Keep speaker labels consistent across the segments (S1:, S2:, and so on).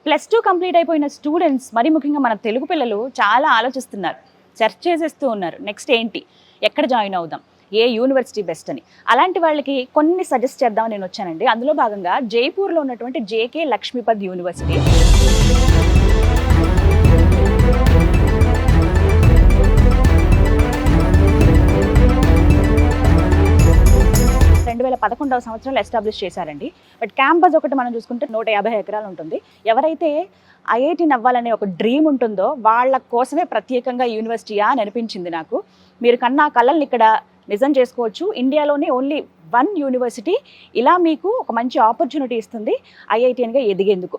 S1: +2 complete అయిపోయిన students, మరి ముఖ్యంగా మన తెలుగు పిల్లలు చాలా ఆలోచిస్తున్నారు, సెర్చ్ చేసేస్తూ ఉన్నారు. నెక్స్ట్ ఏంటి, ఎక్కడ జాయిన్ అవుదాం, ఏ యూనివర్సిటీ బెస్ట్ అని. అలాంటి వాళ్ళకి కొన్ని సజెస్ట్ చేద్దామని నేను వచ్చానండి. అందులో భాగంగా జైపూర్లో ఉన్నటువంటి జేకే లక్ష్మీపద్ యూనివర్సిటీ. 2011వ సంవత్సరంలో ఎస్టాబ్లిష్ చేశారండి. బట్ క్యాంపస్ ఒకటి మనం చూసుకుంటే 150 ఎకరాలు ఉంటుంది. ఎవరైతే ఐఐటీని అవ్వాలనే ఒక డ్రీమ్ ఉంటుందో వాళ్ళ కోసమే ప్రత్యేకంగా యూనివర్సిటీయా అని అనిపించింది నాకు. మీరు కన్నా కళల్ని ఇక్కడ నిజం చేసుకోవచ్చు. ఇండియాలోనే ఓన్లీ 1 యూనివర్సిటీ ఇలా మీకు ఒక మంచి ఆపర్చునిటీ ఇస్తుంది ఐఐటీఎన్గా ఎదిగేందుకు.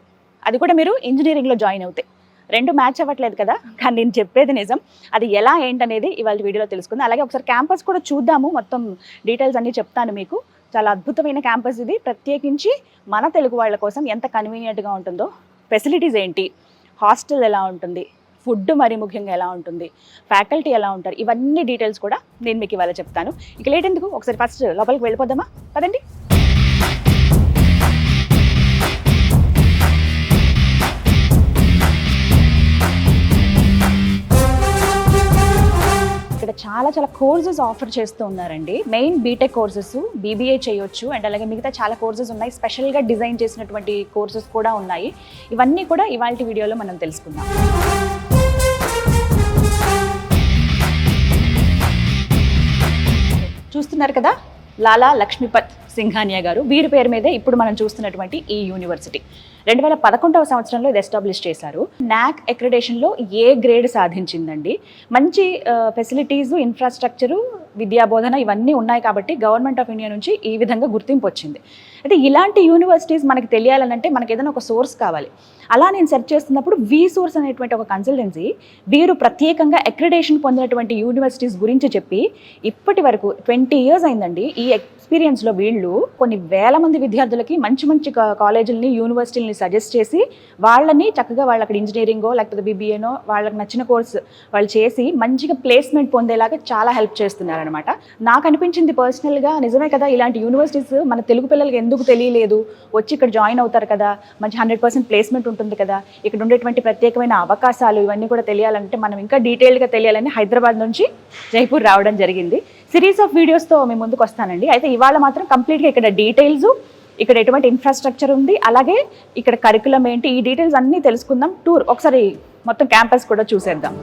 S1: అది కూడా మీరు ఇంజనీరింగ్లో జాయిన్ అవుతాయి. 2 మ్యాచ్ అవ్వట్లేదు కదా, కానీ నేను చెప్పేది నిజం. అది ఎలా ఏంటనేది ఇవాళ వీడియోలో తెలుసుకుందాం. అలాగే ఒకసారి క్యాంపస్ కూడా చూద్దాము, మొత్తం డీటెయిల్స్ అన్నీ చెప్తాను మీకు. చాలా అద్భుతమైన క్యాంపస్ ఇది. ప్రత్యేకించి మన తెలుగు వాళ్ళ కోసం ఎంత కన్వీనియంట్గా ఉంటుందో, ఫెసిలిటీస్ ఏంటి, హాస్టల్ ఎలా ఉంటుంది, ఫుడ్ మరి ముఖ్యంగా ఎలా ఉంటుంది, ఫ్యాకల్టీ ఎలా ఉంటారు, ఇవన్నీ డీటెయిల్స్ కూడా నేను మీకు ఇవాళ చెప్తాను. ఇక లేట్ ఎందుకు, ఒకసారి ఫస్ట్ లోపలికి వెళ్ళిపోదామా? పదండి. ఇక్కడ చాలా కోర్సెస్ ఆఫర్ చేస్తూ ఉన్నారండి. మెయిన్ బీటెక్ కోర్సెస్, బీబీఏ చేయొచ్చు, అండ్ అలాగే మిగతా చాలా కోర్సెస్ ఉన్నాయి. స్పెషల్గా డిజైన్ చేసినటువంటి కోర్సెస్ కూడా ఉన్నాయి. ఇవన్నీ కూడా ఇవాళ వీడియోలో మనం తెలుసుకుందాం. చూస్తున్నారు కదా, లాలా లక్ష్మీపద్ సింఘానియా గారు, వీరి పేరు మీదే ఇప్పుడు మనం చూస్తున్నటువంటి ఈ యూనివర్సిటీ 2011వ సంవత్సరంలో ఇది ఎస్టాబ్లిష్ చేశారు. నాక్ అక్రిడేషన్లో ఏ గ్రేడ్ సాధించిందండి. మంచి ఫెసిలిటీస్, ఇన్ఫ్రాస్ట్రక్చరు, విద్యాబోధన ఇవన్నీ ఉన్నాయి కాబట్టి గవర్నమెంట్ ఆఫ్ ఇండియా నుంచి ఈ విధంగా గుర్తింపు వచ్చింది. అయితే ఇలాంటి యూనివర్సిటీస్ మనకి తెలియాలనంటే మనకి ఏదైనా ఒక సోర్స్ కావాలి. అలా నేను సెర్చ్ చేస్తున్నప్పుడు వి సోర్స్ అనేటువంటి ఒక కన్సల్టెన్సీ వీరు ప్రత్యేకంగా అక్రిడేషన్ పొందినటువంటి యూనివర్సిటీస్ గురించి చెప్పి ఇప్పటి వరకు 20 years అయిందండి. ఈ ఎక్స్పీరియన్స్లో వీళ్ళు కొన్ని వేల మంది విద్యార్థులకి మంచి కాలేజీలని, యూనివర్సిటీలని సజెస్ట్ చేసి వాళ్ళని చక్కగా వాళ్ళు అక్కడ ఇంజనీరింగో లేకపోతే బీబీఏనో వాళ్ళకి నచ్చిన కోర్సు వాళ్ళు చేసి మంచిగా ప్లేస్మెంట్ పొందేలాగా చాలా హెల్ప్ చేస్తున్నారనమాట. నాకు అనిపించింది పర్సనల్గా, నిజమే కదా, ఇలాంటి యూనివర్సిటీస్ మన తెలుగు పిల్లలకి ఎందుకు తెలియలేదు, వచ్చి ఇక్కడ జాయిన్ అవుతారు కదా, మంచి 100% ప్లేస్మెంట్ ఉంటుంది కదా, ఇక్కడ ఉండేటువంటి ప్రత్యేకమైన అవకాశాలు ఇవన్నీ కూడా తెలియాలంటే మనం ఇంకా డీటెయిల్గా తెలియాలని హైదరాబాద్ నుంచి జైపూర్ రావడం జరిగింది. సిరీస్ ఆఫ్ వీడియోస్తో మేము ముందుకు వస్తానండి. అయితే ఇవాళ మాత్రం కంప్లీట్గా ఇక్కడ డీటెయిల్స్, ఇక్కడ ఎటువంటి ఇన్ఫ్రాస్ట్రక్చర్ ఉంది, అలాగే ఇక్కడ కరికులం ఏంటి, ఈ డీటెయిల్స్ అన్నీ తెలుసుకుందాం. టూర్ ఒకసారి మొత్తం క్యాంపస్ కూడా చూసేద్దాం.